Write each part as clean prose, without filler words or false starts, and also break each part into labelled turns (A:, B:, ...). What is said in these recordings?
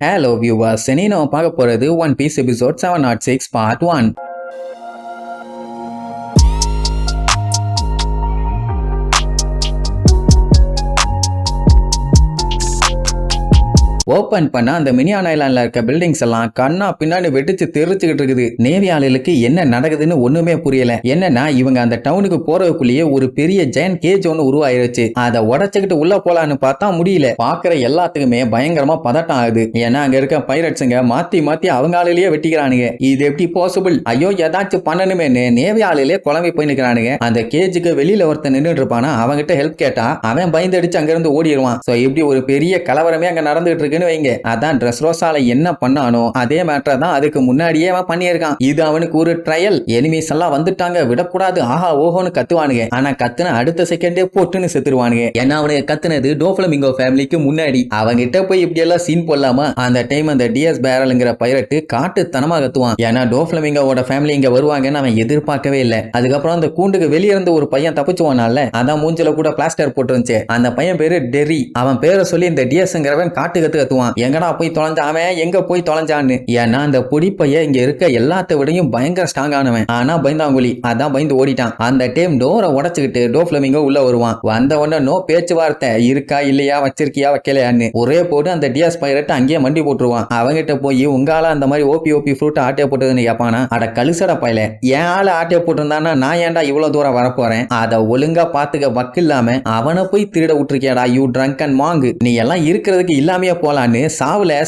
A: Hello viewers, இனி நம்ம பார்க்க போறது one piece episode 706 part 1. Open பண்ண அந்த மினியான் ஐலாண்ட்ல இருக்க பில்டிங்ஸ் எல்லாம் கண்ணா பின்னாடி வெடிச்சு தெரிச்சுக்கிட்டு இருக்குது. நேவி ஆளுக்கு என்ன நடக்குதுன்னு ஒண்ணுமே புரியல. என்னன்னா இவங்க அந்த டவுனுக்கு போறதுக்குள்ளேயே ஒரு பெரிய ஜெயன் கேஜ் ஒன்னு உருவாயிருச்சு. அதை உடச்சுக்கிட்டு உள்ள போலான்னு பார்த்தா முடியல. பாக்குற எல்லாத்துக்குமே பயங்கரமா பதட்டம் ஆகுது. ஏன்னா அங்க இருக்க பைரட்ஸுங்க மாத்தி மாத்தி அவங்க ஆளுலயே வெட்டிக்கிறானுங்க. இது எப்படி பாசிபிள்? ஐயோ ஏதாச்சும் பண்ணணுமேன்னு நேவி ஆளுலயே குழம்பி போய் நிக்கிறானுங்க. அந்த கேஜுக்கு வெளியில ஒருத்தன் நின்றுட்டு இருப்பானா, அவங்கிட்ட ஹெல்ப் கேட்டா அவன் பயந்தடிச்சு அங்க இருந்து ஓடிடுவான். சோ இப்படி ஒரு பெரிய கலவரமே அங்க நடந்துட்டு இருக்கு வைங்க. அதான் ட்ரெஸ்ரோசால என்ன பண்ணானோ அதே மேட்டர் தான் அதுக்கு முன்னாடியே அவன் பண்ணியிருக்கான். இது அவனுக்கு ஒரு ட்ரையல். எனிமீஸ் எல்லாம் வந்துட்டாங்க, விடக்கூடாது, ஆஹா ஓஹோன்னு கத்துவானுங்க. ஆனா கத்துன அடுத்த செகண்டே போட்டுன்னு செத்துருவானுங்க. ஏன்னா அவனுக்கு கத்துனது டோஃப்ளமிங்கோ ஃபேமிலிக்கு முன்னாடி. அவங்கிட்ட போய் இப்படி எல்லாம் சீன் போடலாமா? அந்த டைம் அந்த டிஎஸ் பேரல்ங்கிற பைரட்டு காட்டுத்தனமா கத்துவான். ஏன்னா டோஃப்ளமிங்கோட ஃபேமிலி இங்க வருவாங்கன்னு அவன் எதிர்பார்க்கவே இல்லை. அதுக்கப்புறம் அந்த கூண்டுக்கு வெளியே இருந்து ஒரு பையன் தப்பிச்சுவானால, அதான் மூஞ்சில கூட பிளாஸ்டர் போட்டுருந்துச்சு. அந்த பையன் பேரு டெரி. அவன் பேரை சொல்லி இந்த டிஎஸ்ங்கிறவன் காட்டு கத்துவான். எங்கடா போய் தொலைஞ்சான், அவன் எங்க போய் தொலைஞ்சான்னு. ஏன்னா அந்த பொடிப்பைய இங்க இருக்க எல்லாத்த விடையும் பயங்கர ஸ்ட்ராங் ஆனவன். ஆனா பயந்தாங்குழி, அதான் பயந்து ஓடிட்டான். அந்த டைம் டோரை உடைச்சுக்கிட்டு டோஃப்ளமிங்கோ உள்ள வருவான். வந்த உடனே நோ பேச்சுவார்த்தை, இருக்கா இல்லையா, வச்சிருக்கியா வைக்கலையான்னு ஒரே போட்டு அந்த டிஎஸ் பைரட் அங்கேயே மண்டி போட்டுருவான். அவங்கிட்ட போய் உங்கால அந்த மாதிரி ஓபி ஃப்ரூட் ஆட்டே போட்டதுன்னு கேட்பானா. அட கழுசட பையல, என் ஆளு ஆட்டே போட்டிருந்தானா நான் ஏன்டா இவ்வளவு தூரம் வரப்போறேன்? அதை ஒழுங்கா பாத்துக்க வக்கு இல்லாம அவனை போய் திருட விட்டுருக்கியாடா யூ ட்ரங்க் அண்ட் மாங்கு. நீ எல்லாம் இருக்கிறதுக்கு இல்லாமையே போலான்னு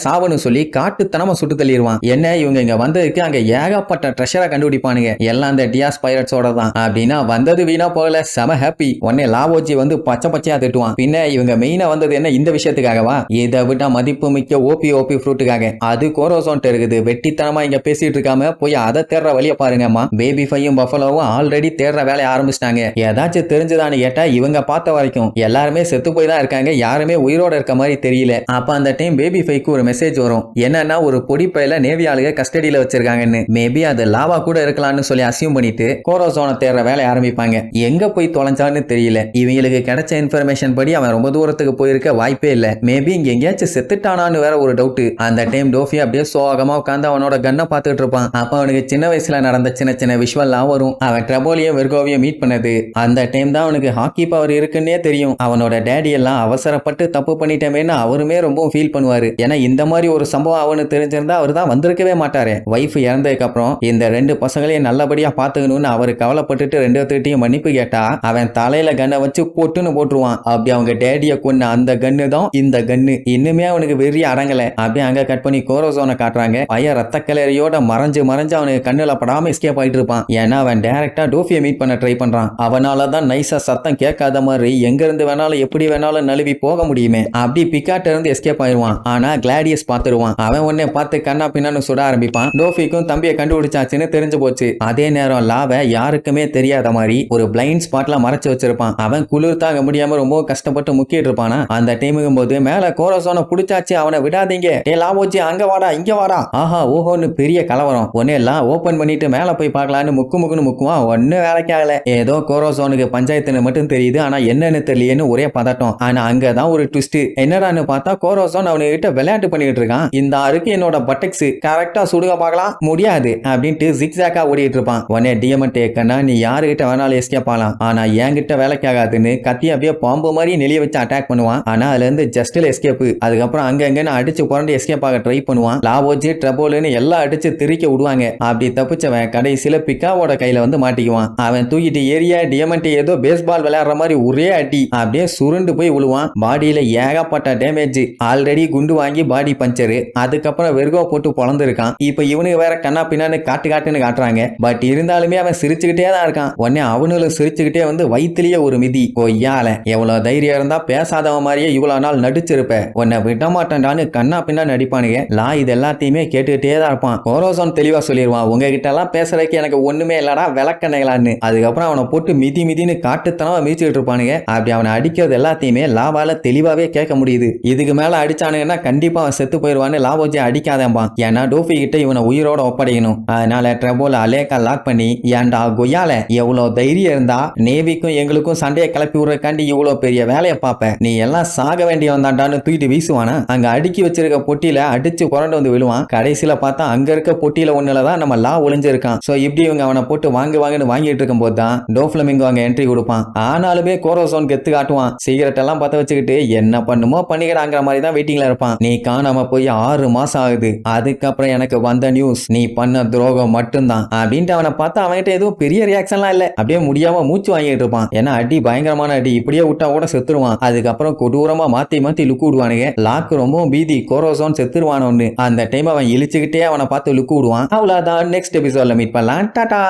A: சாவுன்னு சொல்லி காட்டுத்தனமா சுட்டு தள்ளிடுவான். என்ன இவங்க இங்க வந்ததுக்கு அங்க ஏகப்பட்ட ட்ரெஷரை கண்டுபிடிப்பானுங்க. எல்லாம் அந்த டியாஸ் பைரட்ஸோட தான். அப்படின்னா வந்தது வீணா போகல, செம ஹாப்பி. உடனே லாவோஜி வந்து பச்சை பச்சையா திட்டுவான். பின்ன இவங்க மெயினா வந்தது என்ன இந்த விஷயத்துக்காகவா? இதை விட்டா மதிப்பு மிக்க ஓபி ஃப்ரூட்டுக்காக. அது கோரோசோன்ட்டு இருக்குது. வெட்டித்தனமா இங்க பேசிட்டு இருக்காம போய் அதை தேடுற வழிய பாருங்கம்மா. பேபி ஃபையும் பஃபலோவும் ஆல்ரெடி தேடுற வேலையை ஆரம்பிச்சிட்டாங்க. ஏதாச்சும் தெரிஞ்சுதான்னு கேட்டா இவங்க பார்த்த வரைக்கும் எல்லாருமே செத்து போய் தான் இருக்காங்க. யாருமே உயிரோட இருக்க மாதிரி தெரியல. அப்ப அந்த டைம் பேபி ஃபைக்கு ஒரு மெசேஜ் வரும். என்னன்னா ஒரு பொடி பையில நேவி ஆளுக கஸ்டடியில வச்சிருக்காங்கன்னு. மேபி அது லாவா கூட இருக்கலாம்னு சொல்லி அசியூம் பண்ணிட்டு கோரோசோனை தேடுற வேலையை ஆரம்பிப்பாங்க. எங்க போய் தொலைஞ்சான்னு தெரியல. இவங்களுக்கு கிடைச்ச இன்ஃபர்மேஷன் படி அவன் ரொம்ப தூரத்துக்கு போயிருக்க வாய்ப்பே இல்ல. மேபி இங்க எங்கேயாச்சும் செத்துட்டானான்னு வேற ஒரு டவுட். அந்த டைம் டோஃபி அப்படியே சோகமா உட்காந்து அவனோட கண்ணை பார்த்துட்டு இருப்பான். அப்ப அவனுக்கு சின்ன வயசுல நடந்த சின்ன சின்ன விஷுவல்லாம் வரும். அவன் ட்ரபோலியும் வெர்கோவையும் மீட் பண்ணது. அந்த டைம் தான் அவனுக்கு ஹாக்கி பவர் இருக்குன்னே தெரியும். அவனோட டேடி எல்லாம் அவசரப்பட்டு தப்பு பண்ணிட்டமேன்னு அவருமே ரொம்ப ஃபீல் பண்ணுவாரு. ஏன்னா இந்த மாதிரி ஒரு சம்பவம் அவனு தெரிஞ்சிருந்தா அவர் தான் வந்திருக்கவே மாட்டாரு. வைஃப் இறந்ததுக்கு அப்புறம் இந்த ரெண்டு பசங்களையும் நல்லபடியா பாத்துக்கணும்னு அவரு கவலைப்பட்டுட்டு ரெண்டு பேர்கிட்டையும் மன்னிப்பு கேட்டா அவன் தலையில கண்ணை வச்சு போட்டுன்னு போட்டுருவான். அப்படி அவங்க டேடிய கொன்ன அந்த கன்னு தான் இந்த கன்னு. இன்னுமே அவனுக்கு வெறி அடங்கல. அப்படியே அங்க கட் பண்ணி கோரோசோனை காட்டுறாங்க. பையன் ரத்த கலரியோட மறைஞ்சு அவனுக்கு கண்ணுல படாம எஸ்கேப் ஆயிட்டு இருப்பான். ஏன்னா அவன் டைரக்டா டோஃபியை மீட் பண்ண ட்ரை பண்றான். அவனாலதான் நைஸா சத்தம் கேட்காத மாதிரி எங்க இருந்து வேணாலும் எப்படி வேணாலும் நழுவி போக முடியுமே. அப்படி பிக்காட்ட இருந்து எஸ்கேப் ஆயிடுவான். ஆனா கிளாடியஸ் பார்த்துருவான். அவன் உடனே பார்த்து கண்ணா பின்னான்னு சுட ஆரம்பிப்பான். டோஃபிக்கும் தம்பியை கண்டுபிடிச்சாச்சுன்னு தெரிஞ்சு போச்சு. அதே நேரம் லாவை யாருக்குமே தெரியாத மாதிரி ஒரு பிளைண்ட் ஸ்பாட்ல மறைச்சு வச்சிருப்பான். அவன் குளிர் தாங்க முடியாம ரொம்ப கஷ்டப்பட்டு முக்கிட்டு இருப்பானா. அந்த டைமுக்கும் போது மேல கோரோசோனை பிடிச்சாச்சு, அவனை விடாதீங்க, ஏ லாவோஜி அங்க வாடா இங்க வாடா, ஆஹா ஓஹோன்னு பெரிய கலவரம். ஒன்னே எல்லாம் ஓபன் பண்ணிட்டு மேல போய் பார்க்கலான்னு முக்குன்னு முக்குவான். ஒன்னும் வேலைக்கு ஆகல. ஏதோ கோரோசோனுக்கு பஞ்சாயத்துன்னு மட்டும் தெரியுது, ஆனா என்னன்னு தெரியலன்னு ஒரே பதட்டம். ஆனா அங்கதான் ஒரு ட்விஸ்ட். என்னடான்னு பார்த்தா கோரோசோன் அவனுக்கிட்ட விளையாட்டு பண்ணிட்டு இருக்கான். இந்த அருக்கு என்னோட பட்டெக்ஸ் கரெக்டா சுடுக பார்க்கலாம், முடியாது அப்படின்ட்டு ஜிக்ஸாக்கா ஓடிட்டு இருப்பான். உடனே டியமண்டே கண்ணா நீ யாருகிட்ட வேணாலும் எஸ்கேப் ஆகலாம், ஆனா என்கிட்ட வேலைக்கு ஆகாதுன்னு கத்தி அப்படியே பாம்பு மாதிரி நெளிய வச்சு அட்டாக் பண்ணுவான். ஆனா அதுல இருந்து ஜஸ்ட்ல எஸ்கேப். அதுக்கப்புறம் அங்க எங்கன்னு அடிச்சு புரண்டு எஸ்கேப் ஆக ட்ரை பண்ணுவான். லாவோஜி ட்ரபோல்னு எல்லாம் அடிச்சு திரிக்க விடுவாங்க. அப்படி தப்பிச்சவன் கடைசியில பிக்காவோட கையில வந்து மாட்டிக்குவான். அவன் தூக்கிட்டு ஏரியா டியமண்டே ஏதோ பேஸ்பால் விளையாடுற மாதிரி ஒரே அடி அப்படியே சுருண்டு போய் விழுவான். பாடியில ஏகப்பட்ட டேமேஜ். ஆல்ரெடி குண்டு வாங்கி பாடி பஞ்சரு. அதுக்கப்புறம் வெர்கோ போட்டு பொழந்திருக்கான். இப்ப இவனுக்கு வேற கண்ணா பின்னான்னு காட்டுன்னு காட்டுறாங்க. பட் இருந்தாலுமே அவன் சிரிச்சுக்கிட்டே தான் இருக்கான். உடனே அவனும் சிரிச்சுக்கிட்டே வந்து வயிற்றுலயே ஒரு மிதி. கொய்யால எவ்வளவு தைரியம் இருந்தா பேசாதவன் மாதிரியே இவ்வளவு நாள் நடிச்சிருப்ப, உன்னை விட மாட்டேன்டான்னு கண்ணா பின்னா நடிப்பானுங்க. லா இது எல்லாத்தையுமே கேட்டுக்கிட்டே தான் இருப்பான். கோரோசோன் தெளிவா சொல்லிடுவான், உங்ககிட்ட எல்லாம் பேசுறதுக்கு எனக்கு ஒண்ணுமே இல்லடா விளக்கணைகளான்னு. அதுக்கப்புறம் அவனை போட்டு மிதின்னு காட்டுத்தனமா மிதிச்சுட்டு இருப்பானுங்க. அப்படி அவனை அடிக்கிறது எல்லாத்தையுமே லாவால தெளிவாவே கேட்க முடியுது. இதுக்கு மேல அடிச்ச வச்சானுங்கன்னா கண்டிப்பா அவன் செத்து போயிடுவான்னு லாவோஜி அடிக்காதேன்பா. ஏன்னா டோஃபி கிட்ட இவனை உயிரோட ஒப்படைக்கணும். அதனால ட்ரெபோல அலேக்கா லாக் பண்ணி, ஏன்டா கொய்யால எவ்வளவு தைரியம் இருந்தா நேவிக்கும் எங்களுக்கும் சண்டையை கிளப்பி விடுறதுக்காண்டி இவ்வளவு பெரிய வேலையை பாப்ப, நீ எல்லாம் சாக வேண்டியவன் தாண்டான்னு தூக்கிட்டு வீசுவானா. அங்க அடுக்கி வச்சிருக்க பொட்டியில அடிச்சு புரண்டு வந்து விழுவான். கடைசியில பார்த்தா அங்க இருக்க பொட்டியில ஒண்ணுலதான் நம்ம லா ஒளிஞ்சிருக்கான். சோ இப்படி இவங்க அவனை போட்டு வாங்குன்னு வாங்கிட்டு இருக்கும் போது தான் டோஃப்ளமிங்கோ அங்க என்ட்ரி கொடுப்பான். ஆனாலுமே கோரோசோன் கெத்து காட்டுவான். சிகரெட் எல்லாம் பத்த வச்சுக்கிட்டு என்ன பண்ணுமோ பண்ணிக்கிறாங்கிற மாதிரி தான் வெயிட்டிங்ல இருப்பான். நீ காணாம போய் 6 மாசம் ஆகுது, அதுக்கப்புறம் எனக்கு வந்த நியூஸ் நீ பண்ண துரோகம் மட்டும்தான் அப்படின்ட்டு அவனை பார்த்தா அவன்கிட்ட எதுவும் பெரிய ரியாக்ஷன்லாம் இல்ல. அப்படியே முடியாம மூச்சு வாங்கிட்டு இருப்பான். ஏன்னா அடி பயங்கரமான அடி, இப்படியே விட்டா கூட செத்துருவான். அதுக்கப்புறம் கொடூரமா மாத்தி மாத்தி லுக்கு விடுவானுங்க. லாக்கு ரொம்பவும் பீதி, கோரோசோன் செத்துருவானு. அந்த டைம் அவன் இழிச்சுக்கிட்டே அவனை பார்த்து லுக்கு விடுவான். அவ்வளவுதான், நெக்ஸ்ட் எபிசோட்ல மீட் பண்ணலாம். டாடா.